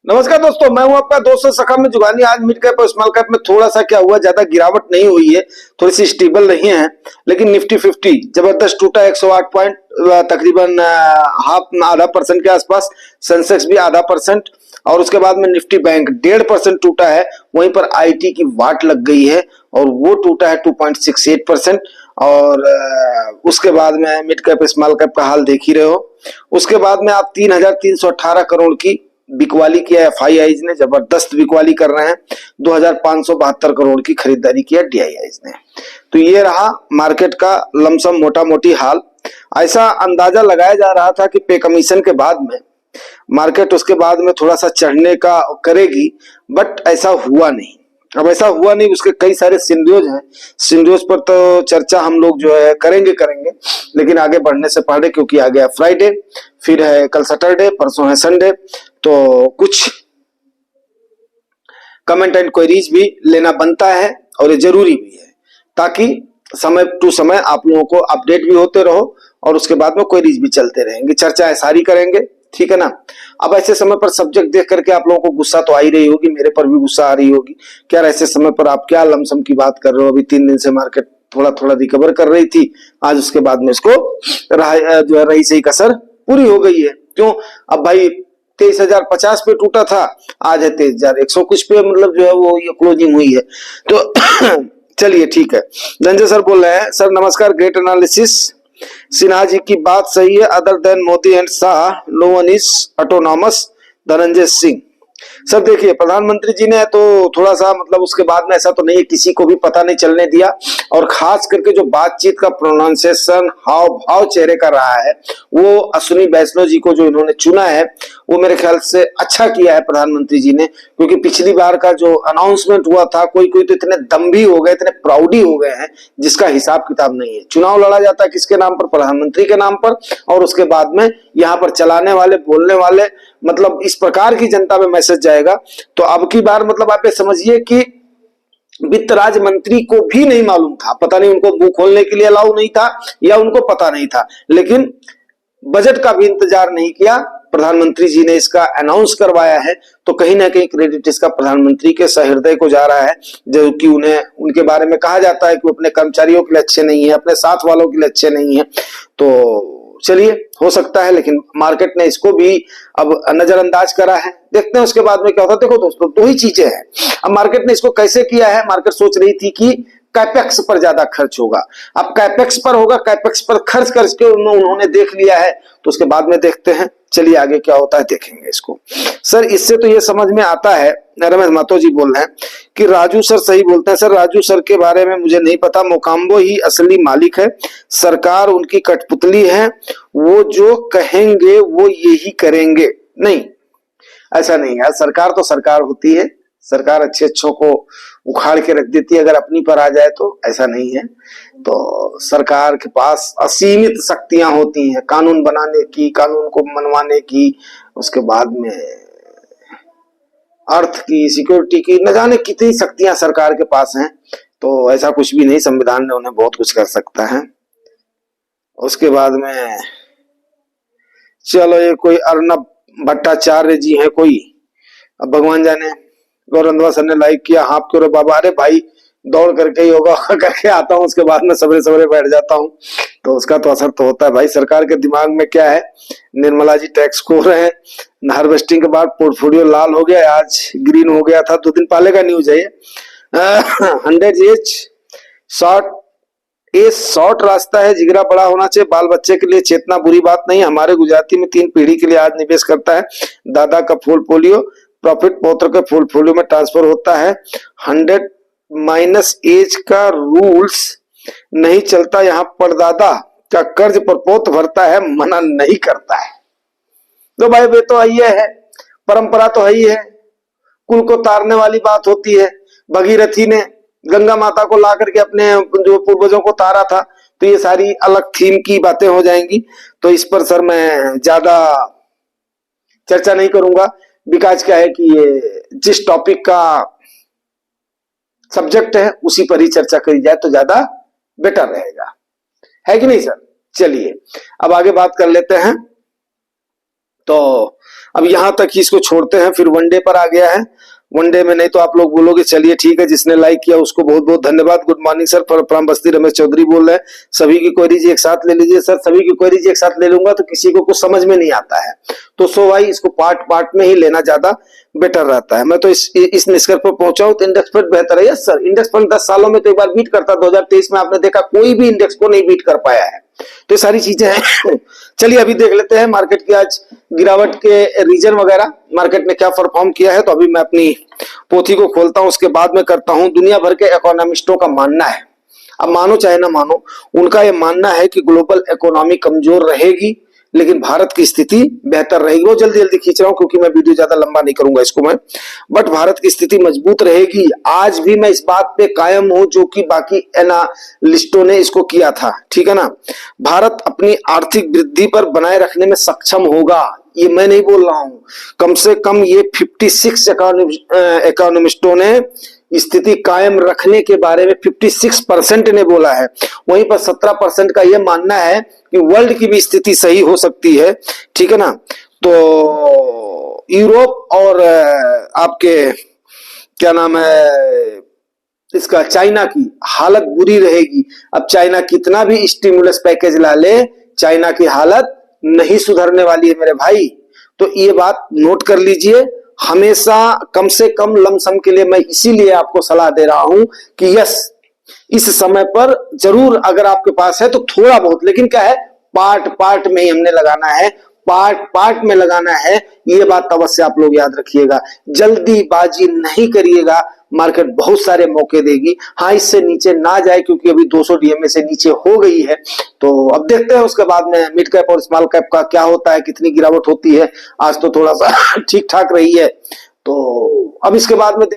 नमस्कार दोस्तों, मैं हूं आपका दोस्त सखा में जुगानी। आज मिड कैप और स्मॉल कैप में थोड़ा सा क्या हुआ, ज्यादा गिरावट नहीं हुई है, थोड़ी सी स्टेबल नहीं है। लेकिन निफ्टी 50 जबरदस्त टूटा, 108 पॉइंट, तकरीबन हाफ आधा परसेंट के आसपास। सेंसेक्स भी आधा परसेंट, और उसके बाद में निफ्टी बैंक 1.5% टूटा है। वहीं पर आईटी की वाट लग गई है और वो टूटा है 2.68%। और उसके बाद में मिड कैप स्मॉल कैप का हाल देख ही रहे हो। उसके बाद में आप 3,318 करोड़ की बिकवाली किया एफआईआईज ने, जबरदस्त बिकवाली कर रहे हैं। 2,572 करोड़ की खरीदारी किया डीआईआईज ने। तो ये रहा मार्केट का लमसम मोटा मोटी हाल। ऐसा अंदाजा लगाया जा रहा था कि पे कमीशन के बाद में मार्केट उसके बाद में थोड़ा सा चढ़ने का करेगी, बट ऐसा हुआ नहीं। अब ऐसा हुआ नहीं, उसके कई सारे सिनेरियोज हैं। सिनेरियोज पर तो चर्चा हम लोग जो है करेंगे, लेकिन आगे बढ़ने से पहले, क्योंकि आ गया फ्राइडे, फिर है कल सैटरडे, परसों है संडे, तो कुछ कमेंट एंड क्वेरीज भी लेना बनता है और ये जरूरी भी है, ताकि समय टू समय आप लोगों को अपडेट भी होते रहो और उसके बाद में क्वेरीज भी चलते रहेंगे। चर्चाएं सारी करेंगे, ठीक है ना। अब ऐसे समय पर सब्जेक्ट देख करके आप लोगों को गुस्सा तो आ ही रही होगी, मेरे पर भी गुस्सा आ रही होगी कि यार ऐसे समय पर आप क्या लमसम की बात कर रहे हो। अभी 3 दिन से मार्केट थोड़ा थोड़ा रिकवर कर रही थी, आज उसके बाद में इसको जो है रही सही कसर पूरी हो गई है। क्यों? अब भाई 23,050 पे टूटा था, आज है 23,100 कुछ पे, मतलब जो है वो ये क्लोजिंग हुई है। तो चलिए ठीक है। धनंजय सर बोल रहे हैं, सर नमस्कार, ग्रेट एनालिसिस। सिन्हा जी की बात सही है, other than Modi and Shah no one is autonomous. Dhananjay Singh sir, देखिए प्रधानमंत्री जी ने तो थोड़ा सा मतलब उसके बाद में ऐसा तो नहीं है, किसी को भी पता नहीं चलने दिया। और खास करके जो बातचीत का प्रोनाउंसिएशन, हाव भाव चेहरे का रहा है, वो अश्विनी वैष्णव जी को जो इन्होंने चुना है, वो मेरे ख्याल से अच्छा किया है प्रधानमंत्री जी ने। क्योंकि पिछली बार का जो अनाउंसमेंट हुआ था, कोई कोई तो इतने दम्भी हो गए, इतने प्राउडी हो गए हैं, जिसका हिसाब किताब नहीं है। चुनाव लड़ा जाता है किसके नाम पर? प्रधानमंत्री के नाम पर। और उसके बाद में यहाँ पर चलाने वाले, बोलने वाले, मतलब इस प्रकार की जनता में मैसेज जाएगा। तो अब की बार मतलब आप ये समझिए कि वित्त राज्य मंत्री को भी नहीं मालूम था, पता नहीं उनको मुंह खोलने के लिए अलाउ नहीं था या उनको पता नहीं था, लेकिन बजट का भी इंतजार नहीं किया, प्रधानमंत्री जी ने इसका अनाउंस करवाया है। तो कहीं ना कहीं क्रेडिट इसका प्रधानमंत्री के सहृदय को जा रहा है, जो कि उन्हें उनके बारे में कहा जाता है कि वो अपने कर्मचारियों के लिए अच्छे नहीं है, अपने साथ वालों के लिए अच्छे नहीं है। तो चलिए, हो सकता है, लेकिन मार्केट ने इसको भी अब नजरअंदाज करा है। देखते हैं उसके बाद में क्या होता है। देखो दोस्तों, 2 ही चीजें हैं। अब मार्केट ने इसको कैसे किया है, मार्केट सोच रही थी कि कैपेक्स पर ज्यादा खर्च होगा। अब कैपेक्स पर होगा, कैपेक्स पर खर्च करके उन्होंने देख लिया है, तो उसके बाद में देखते हैं। चलिए आगे क्या होता है देखेंगे इसको। सर इससे तो ये समझ में आता है, रमेश महतो जी बोल रहे हैं कि राजू सर सही बोलते हैं। सर राजू सर के बारे में मुझे नहीं पता, मोकाम्बो ही असली मालिक है, सरकार उनकी कठपुतली है, वो जो कहेंगे वो यही करेंगे। नहीं, ऐसा नहीं है। सरकार तो सरकार होती है, सरकार अच्छे अच्छों को उखाड़ के रख देती है अगर अपनी पर आ जाए तो। ऐसा नहीं है। तो सरकार के पास असीमित शक्तियां होती हैं, कानून बनाने की, कानून को मनवाने की, उसके बाद में अर्थ की, सिक्योरिटी की, न जाने कितनी शक्तियां सरकार के पास हैं। तो ऐसा कुछ भी नहीं, संविधान ने उन्हें बहुत कुछ कर सकता है। उसके बाद में चलो, ये कोई अर्नब भट्टाचार्य जी हैं कोई, अब भगवान जाने। गौरंदवा सर ने लाइक किया, हाँ क्यों बाबा। अरे भाई, दौड़ करके योगा करके आता हूँ, उसके बाद में सवेरे सवेरे बैठ जाता हूँ, तो उसका तो असर तो होता है भाई। सरकार के दिमाग में क्या है, निर्मला जी टैक्स खो रहे हैं, हार्वेस्टिंग के बाद पोर्टफोलियो लाल हो गया, आज ग्रीन हो गया था, 2 दिन पहले का न्यूज है ये। 100 एज शॉर्ट रास्ता है, जिगरा बड़ा होना चाहिए, बाल बच्चे के लिए चेतना बुरी बात नहीं। हमारे गुजराती में 3 पीढ़ी के लिए आज निवेश करता है, दादा का पोर्टफोलियो प्रॉफिट पौत्र के पोर्टफोलियो में ट्रांसफर होता है। 100 माइनस एज का रूल्स नहीं चलता, यहाँ परदादा का कर्ज पर पोत भरता है, मना नहीं करता है। तो भाई वे तो ये है, परंपरा तो है ही है, कुल को तारने वाली बात होती है। भगीरथी ने गंगा माता को ला करके अपने जो पूर्वजों को तारा था, तो ये सारी अलग थीम की बातें हो जाएंगी। तो इस पर सर मैं ज्यादा चर्चा नहीं करूंगा, बिकॉज क्या है कि ये जिस टॉपिक का सब्जेक्ट है उसी पर ही चर्चा करी जाए तो ज्यादा बेटर रहेगा, है कि नहीं सर। चलिए अब आगे बात कर लेते हैं। तो अब यहाँ तक ही इसको छोड़ते हैं, फिर वनडे पर आ गया है। वनडे में नहीं तो आप लोग बोलोगे चलिए ठीक है, जिसने लाइक किया उसको बहुत बहुत धन्यवाद। गुड मॉर्निंग सर, परम बस्ती रमेश चौधरी बोल रहे हैं। सभी की क्वेरीज एक साथ ले लीजिए सर। सभी की क्वेरीज एक साथ ले लूंगा तो किसी को कुछ समझ में नहीं आता है, तो सो भाई इसको पार्ट पार्ट में ही लेना ज्यादा बेटर रहता है। मैं तो इस निष्कर्ष पर पहुंचा हूं तो इंडेक्स फंड बेहतर है। यस सर, इंडेक्स फंड 10 सालों में तो एक बार बीट करता, 2023 में आपने देखा कोई भी इंडेक्स को नहीं बीट कर पाया है। तो ये सारी चीजें हैं। चलिए अभी देख लेते हैं मार्केट की आज गिरावट के रीजन वगैरह, मार्केट ने क्या परफॉर्म किया है। तो अभी मैं अपनी पोथी को खोलता हूं, उसके बाद में करता हूं। दुनिया भर के इकोनॉमिस्टों का मानना है, अब मानो चाहे ना मानो, उनका यह मानना है कि ग्लोबल इकोनॉमी कमजोर रहेगी लेकिन भारत की स्थिति बेहतर रहेगी। वो जल्दी जल्दी खींच रहा हूं क्योंकि मैं वीडियो ज्यादा लंबा नहीं करूंगा इसको मैं, बट भारत की स्थिति मजबूत रहेगी। आज भी मैं इस बात पे कायम हूं जो कि बाकी एनालिस्टों ने इसको किया था, ठीक है ना। भारत अपनी आर्थिक वृद्धि पर बनाए रखने में सक्षम होगा, ये मैं नहीं बोल रहा हूं, कम से कम ये 56 इकोनॉमिस्टों ने स्थिति कायम रखने के बारे में 56% ने बोला है। वहीं पर 17% का यह मानना है कि वर्ल्ड की भी स्थिति सही हो सकती है, ठीक है ना। तो यूरोप और आपके क्या नाम है इसका, चाइना की हालत बुरी रहेगी। अब चाइना कितना भी स्टिमुलस पैकेज ला ले, चाइना की हालत नहीं सुधरने वाली है मेरे भाई। तो ये बात नोट कर लीजिए हमेशा, कम से कम लमसम के लिए मैं इसीलिए आपको सलाह दे रहा हूं कि यस, इस समय पर जरूर अगर आपके पास है तो थोड़ा बहुत, लेकिन क्या है पार्ट पार्ट में ही हमने लगाना है, पार्ट पार्ट में लगाना है। ये बात अवश्य आप लोग याद रखिएगा, जल्दीबाजी नहीं करिएगा, मार्केट बहुत सारे मौके देगी। हाँ, इससे नीचे ना जाए क्योंकि अभी 200 डीएमए से नीचे हो गई है। तो अब देखते हैं उसके बाद में मिड कैप और स्मॉल कैप का क्या होता है, कितनी गिरावट होती है। आज तो थोड़ा सा ठीक ठाक रही है, तो अब इसके बाद में